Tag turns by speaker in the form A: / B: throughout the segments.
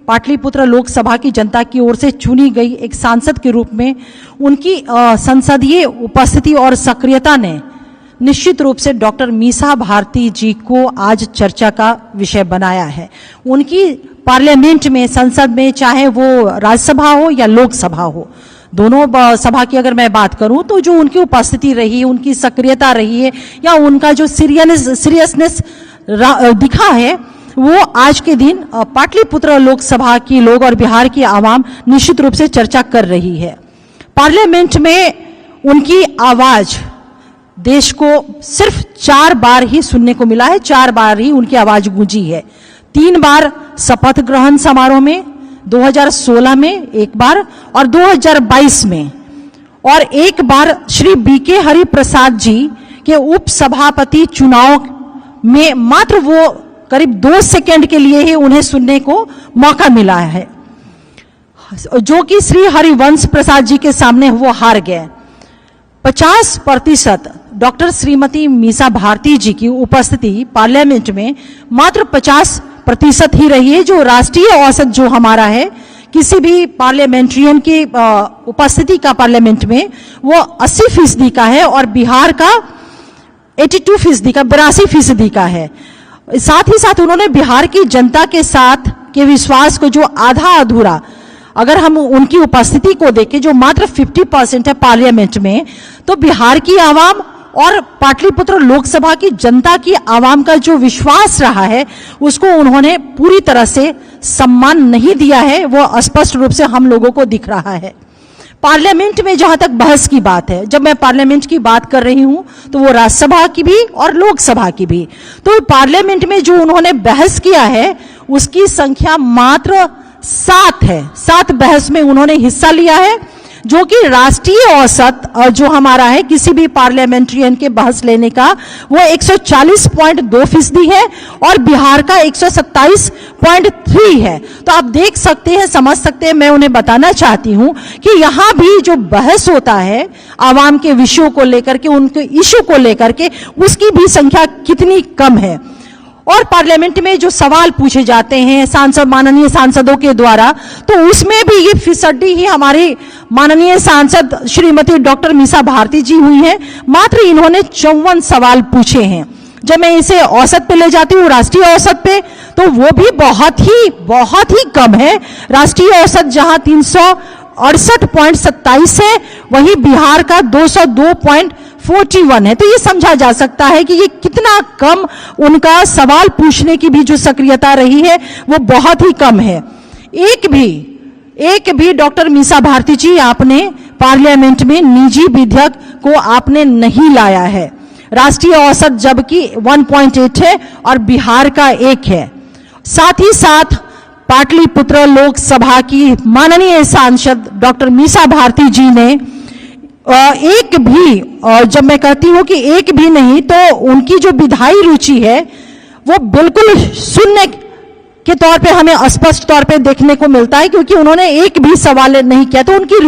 A: पाटलिपुत्र लोकसभा की जनता की ओर से चुनी गई एक सांसद के रूप में उनकी संसदीय उपस्थिति और सक्रियता ने निश्चित रूप से डॉक्टर मीसा भारती जी को आज चर्चा का विषय बनाया है। उनकी पार्लियामेंट में, संसद में, चाहे वो राज्यसभा हो या लोकसभा हो, दोनों सभा की अगर मैं बात करूं तो जो उनकी उपस्थिति रही है, उनकी सक्रियता रही है या उनका जो सीरियसनेस दिखा है, वो आज के दिन पाटलिपुत्र लोकसभा की लोग और बिहार की आवाम निश्चित रूप से चर्चा कर रही है। पार्लियामेंट में उनकी आवाज देश को सिर्फ 4 बार ही सुनने को मिला है, 4 बार ही उनकी आवाज गूंजी है। 3 बार शपथ ग्रहण समारोह में, 2016 में एक बार और 2022 में, और एक बार श्री बीके हरिप्रसाद जी के उपसभापति चुनाव में मात्र वो करीब 2 सेकंड के लिए ही उन्हें सुनने को मौका मिला है, जो कि श्री हरिवंश प्रसाद जी के सामने वो हार गए। 50% डॉक्टर श्रीमती मीसा भारती जी की उपस्थिति पार्लियामेंट में मात्र 50% ही रही है, जो राष्ट्रीय औसत जो हमारा है किसी भी पार्लियामेंट्रियन की उपस्थिति का पार्लियामेंट में वो 80% का है और बिहार का 82% का, 82% का है। साथ ही साथ उन्होंने बिहार की जनता के साथ के विश्वास को जो आधा अधूरा, अगर हम उनकी उपस्थिति को देखें जो मात्र 50% है पार्लियामेंट में, तो बिहार की आवाम और पाटलिपुत्र लोकसभा की जनता की आवाम का जो विश्वास रहा है उसको उन्होंने पूरी तरह से सम्मान नहीं दिया है, वो स्पष्ट रूप से हम लोगों को दिख रहा है। पार्लियामेंट में जहां तक बहस की बात है, जब मैं पार्लियामेंट की बात कर रही हूं तो वो राज्यसभा की भी और लोकसभा की भी, तो पार्लियामेंट में जो उन्होंने बहस किया है उसकी संख्या मात्र 7 है। 7 बहस में उन्होंने हिस्सा लिया है, जो कि राष्ट्रीय औसत जो हमारा है किसी भी पार्लियामेंट्रियन के बहस लेने का वो 140.2% है और बिहार का 127.3 है। तो आप देख सकते हैं, समझ सकते हैं, मैं उन्हें बताना चाहती हूं कि यहां भी जो बहस होता है आवाम के विषयों को लेकर के, उनके इश्यू को लेकर के, उसकी भी संख्या कितनी कम है। और पार्लियामेंट में जो सवाल पूछे जाते हैं सांसद, माननीय सांसदों के द्वारा, तो उसमें भी ये फीसदी ही हमारी माननीय सांसद श्रीमती डॉक्टर मीसा भारती जी हुई हैं। मात्र इन्होंने 54 सवाल पूछे हैं। जब मैं इसे औसत पे ले जाती हूँ, राष्ट्रीय औसत पे, तो वो भी बहुत ही कम है। राष्ट्रीय औसत जहां 368.27 है, वहीं बिहार का 202.41 है। तो ये समझा जा सकता है कि ये कितना कम, उनका सवाल पूछने की भी जो सक्रियता रही है वो बहुत ही कम है। एक भी डॉक्टर मीसा भारती जी आपने पार्लियामेंट में निजी विधेयक को आपने नहीं लाया है। राष्ट्रीय औसत जबकि 1.8 है और बिहार का 1 है। साथ ही साथ पाटलिपुत्र लोकसभा की माननीय सांसद डॉक्टर मीसा भारती जी ने एक भी, जब मैं कहती हूं कि एक भी नहीं, तो उनकी जो विधायी रुचि है वो बिल्कुल शून्य के तौर पे हमें स्पष्ट तौर पे देखने को मिलता है, क्योंकि उन्होंने एक भी सवाल नहीं किया। तो उनकी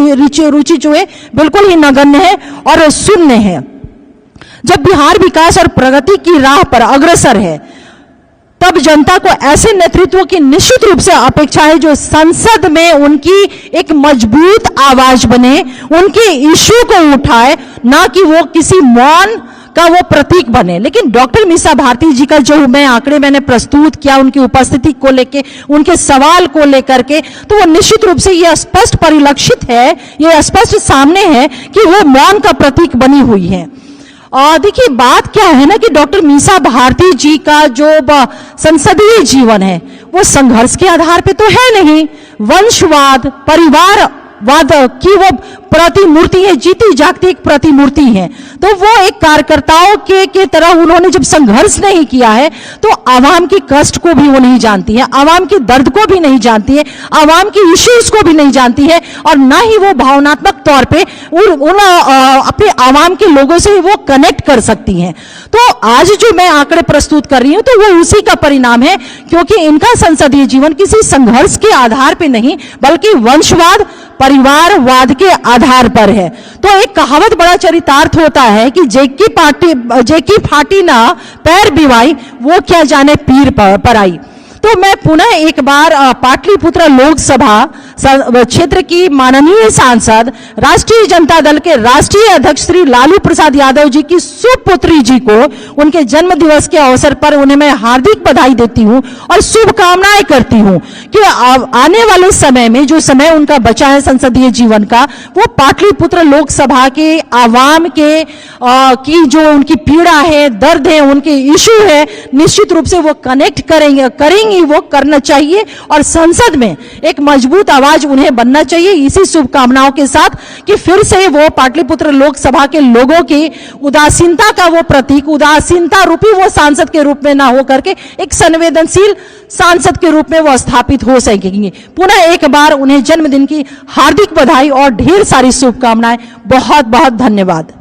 A: रुचि जो है बिल्कुल ही नगण्य है और शून्य है। जब बिहार विकास और प्रगति की राह पर अग्रसर है, तब जनता को ऐसे नेतृत्व की निश्चित रूप से अपेक्षा है जो संसद में उनकी एक मजबूत आवाज बने, उनके इश्यू को उठाए, ना कि वो किसी मौन का वो प्रतीक बने। लेकिन डॉक्टर मीसा भारती जी का जो मैंने प्रस्तुत किया उनकी उपस्थिति को लेके, उनके सवाल को लेकर के, तो वो निश्चित रूप से ये स्पष्ट परिलक्षित है, ये स्पष्ट सामने है कि वो मौन का प्रतीक बनी हुई है। देखिए बात क्या है ना कि डॉक्टर मीसा भारती जी का जो संसदीय जीवन है वो संघर्ष के आधार पे तो है नहीं, वंशवाद, परिवारवाद की वो प्रतिमूर्ति है, जीती जागती एक प्रतिमूर्ति है। तो वो एक कार्यकर्ताओं के तरह उन्होंने जब संघर्ष नहीं किया है तो आवाम की कष्ट को भी वो नहीं जानती है, आवाम के दर्द को भी नहीं जानती है, आवाम की इश्यूज को भी नहीं जानती है, और ना ही वो भावनात्मक तौर पे अपने आवाम के लोगों से वो कनेक्ट कर सकती हैं। तो आज जो मैं आंकड़े प्रस्तुत कर रही हूं तो वो उसी का परिणाम है, क्योंकि इनका संसदीय जीवन किसी संघर्ष के आधार पे नहीं बल्कि वंशवाद, परिवारवाद के आधार पर है। तो एक कहावत बड़ा चरितार्थ होता है कि जेकी फाटी ना पैर बिवाई, वो क्या जाने पीर पर आई। तो मैं पुनः एक बार पाटलिपुत्र लोकसभा क्षेत्र की माननीय सांसद राष्ट्रीय जनता दल के राष्ट्रीय अध्यक्ष श्री लालू प्रसाद यादव जी की सुपुत्री जी को उनके जन्म दिवस के अवसर पर उन्हें मैं हार्दिक बधाई देती हूं और शुभकामनाएं करती हूं कि आने वाले समय में जो समय उनका बचा है संसदीय जीवन का, वो पाटलिपुत्र लोकसभा के आवाम के की जो उनकी पीड़ा है, दर्द है, उनके इशू है, निश्चित रूप से वो कनेक्ट करेंगी, वो करना चाहिए और संसद में एक मजबूत आवाज उन्हें बनना चाहिए। इसी शुभकामनाओं के साथ कि फिर से वो पाटलिपुत्र लोकसभा के लोगों की उदासीनता का वो प्रतीक, उदासीनता रूपी वो सांसद के रूप में ना हो करके एक संवेदनशील सांसद के रूप में वो स्थापित हो सकेंगे। पुनः एक बार उन्हें जन्मदिन की हार्दिक बधाई और ढेर सारी शुभकामनाएं। बहुत बहुत धन्यवाद।